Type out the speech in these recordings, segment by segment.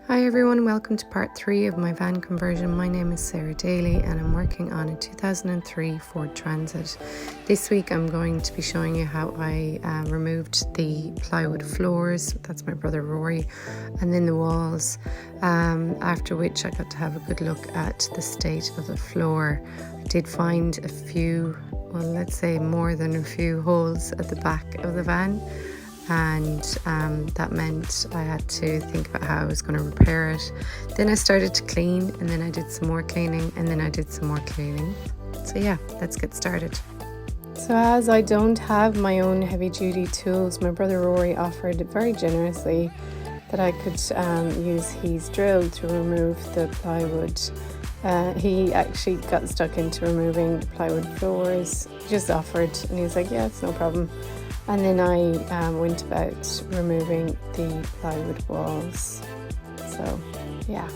Hi everyone, welcome to part 3 of my van conversion. My name is Sarah Daly and I'm working on a 2003 Ford Transit. This week I'm going to be showing you how I removed the plywood floors, that's my brother Rory, and then the walls, after which I got to have a good look at the state of the floor. I did find a few, well let's say more than a few holes at the back of the van, and that meant I had to think about how I was going to repair it. Then I started to clean, and then I did some more cleaning, and then I did some more cleaning. So yeah, let's get started. So as I don't have my own heavy duty tools, my brother Rory offered very generously that I could use his drill to remove the plywood. He actually got stuck into removing the plywood floors, just offered, and he was like, yeah, it's no problem. And then I went about removing the plywood walls. So yeah,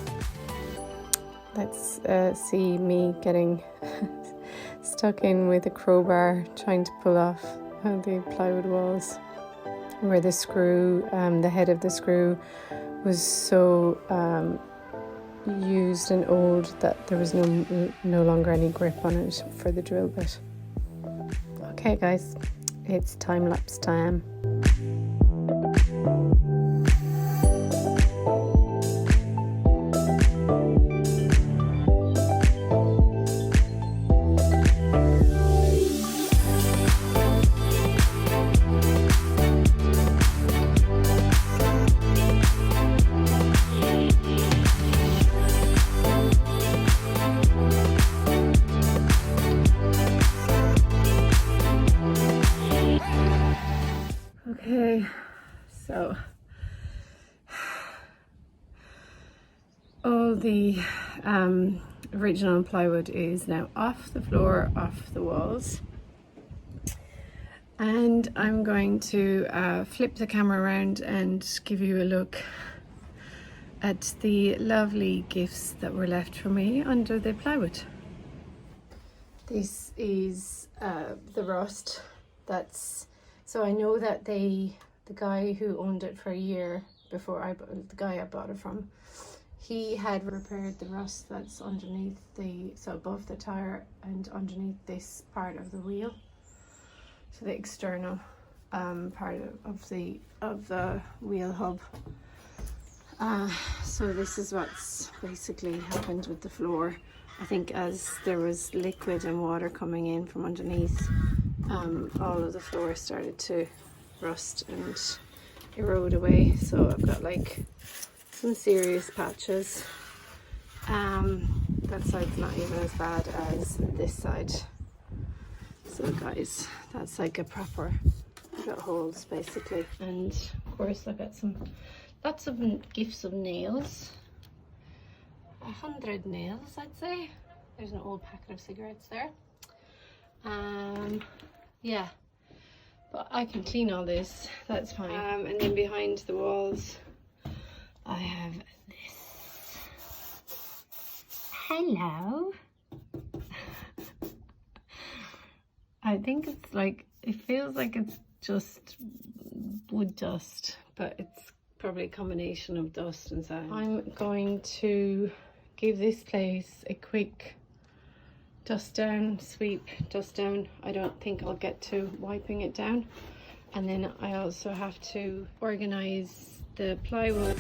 let's see me getting stuck in with a crowbar trying to pull off the plywood walls, where the screw, the head of the screw was so used and old that there was no longer any grip on it for the drill bit. Okay guys, it's time-lapse time. Okay, so all the original plywood is now off the floor, off the walls, and I'm going to flip the camera around and give you a look at the lovely gifts that were left for me under the plywood. This is the rust. So I know that the guy who owned it for a year before the guy I bought it from, he had repaired the rust that's underneath so above the tire and underneath this part of the wheel, so the external part of the wheel hub. So this is what's basically happened with the floor. I think as there was liquid and water coming in from underneath, all of the floor started to rust and erode away. So I've got like some serious patches. That side's not even as bad as this side. So guys, that's like a proper, I've got holes basically. And of course I got lots of gifts of nails. 100 nails, I'd say. There's an old packet of cigarettes there. Yeah, but I can clean all this, that's fine. And then behind the walls I have this. Hello. I think it's like, it feels like it's just wood dust, but it's probably a combination of dust and sand. I'm going to give this place a quick dust down, dust down. I don't think I'll get to wiping it down. And then I also have to organize the plywood.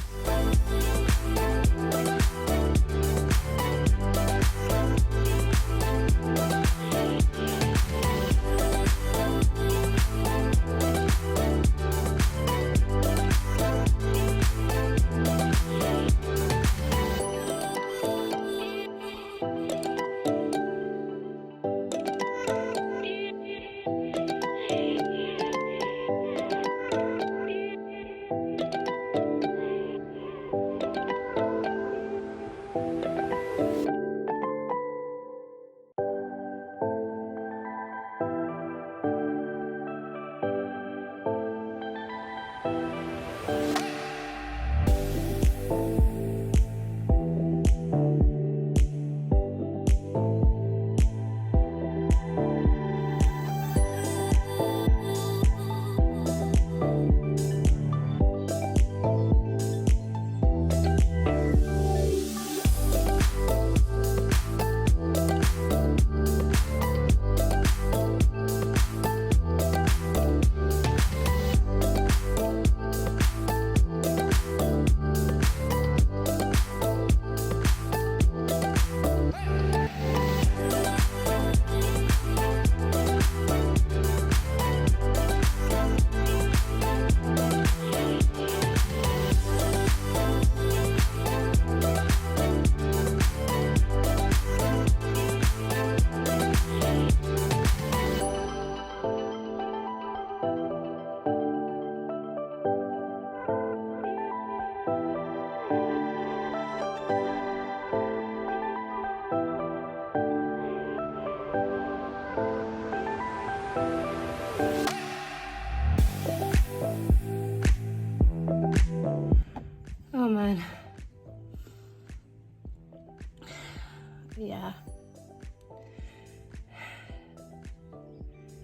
yeah,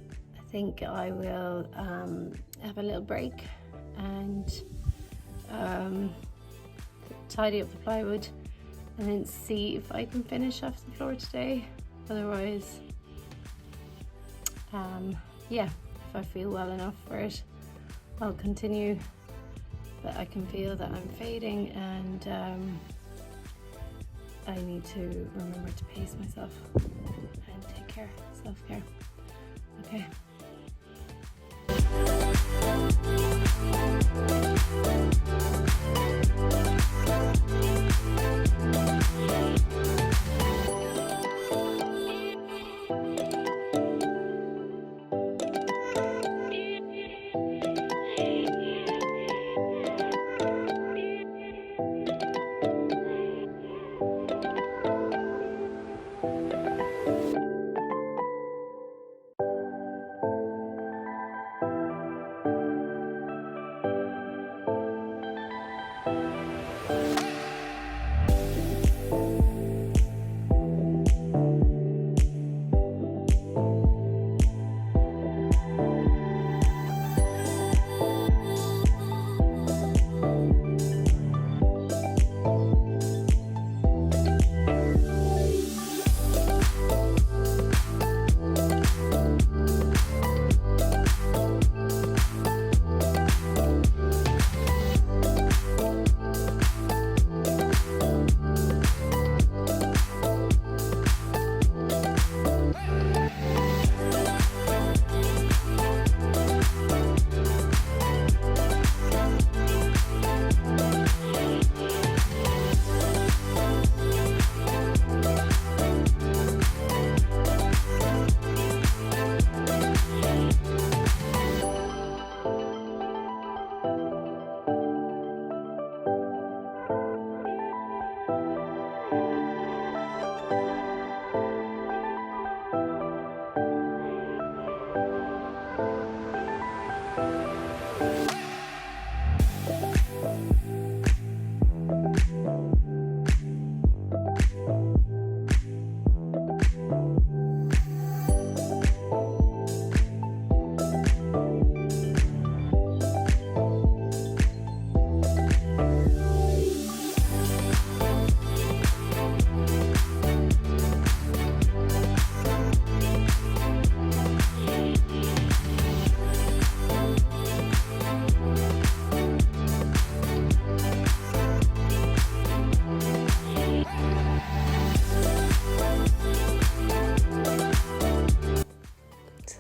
I think I will have a little break and tidy up the plywood and then see if I can finish off the floor today. Otherwise, yeah, if I feel well enough for it, I'll continue. But I can feel that I'm fading, and I need to remember to pace myself and take care, self-care. Okay.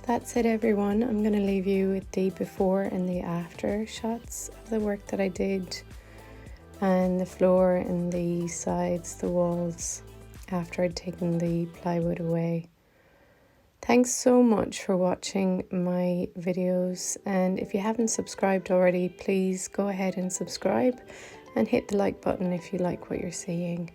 That's it, everyone. I'm going to leave you with the before and the after shots of the work that I did, and the floor and the sides, the walls, after I'd taken the plywood away. Thanks so much for watching my videos, and if you haven't subscribed already, please go ahead and subscribe and hit the like button if you like what you're seeing.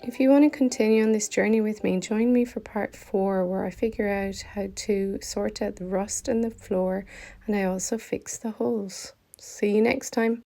If you want to continue on this journey with me, join me for part 4, where I figure out how to sort out the rust in the floor and I also fix the holes. See you next time.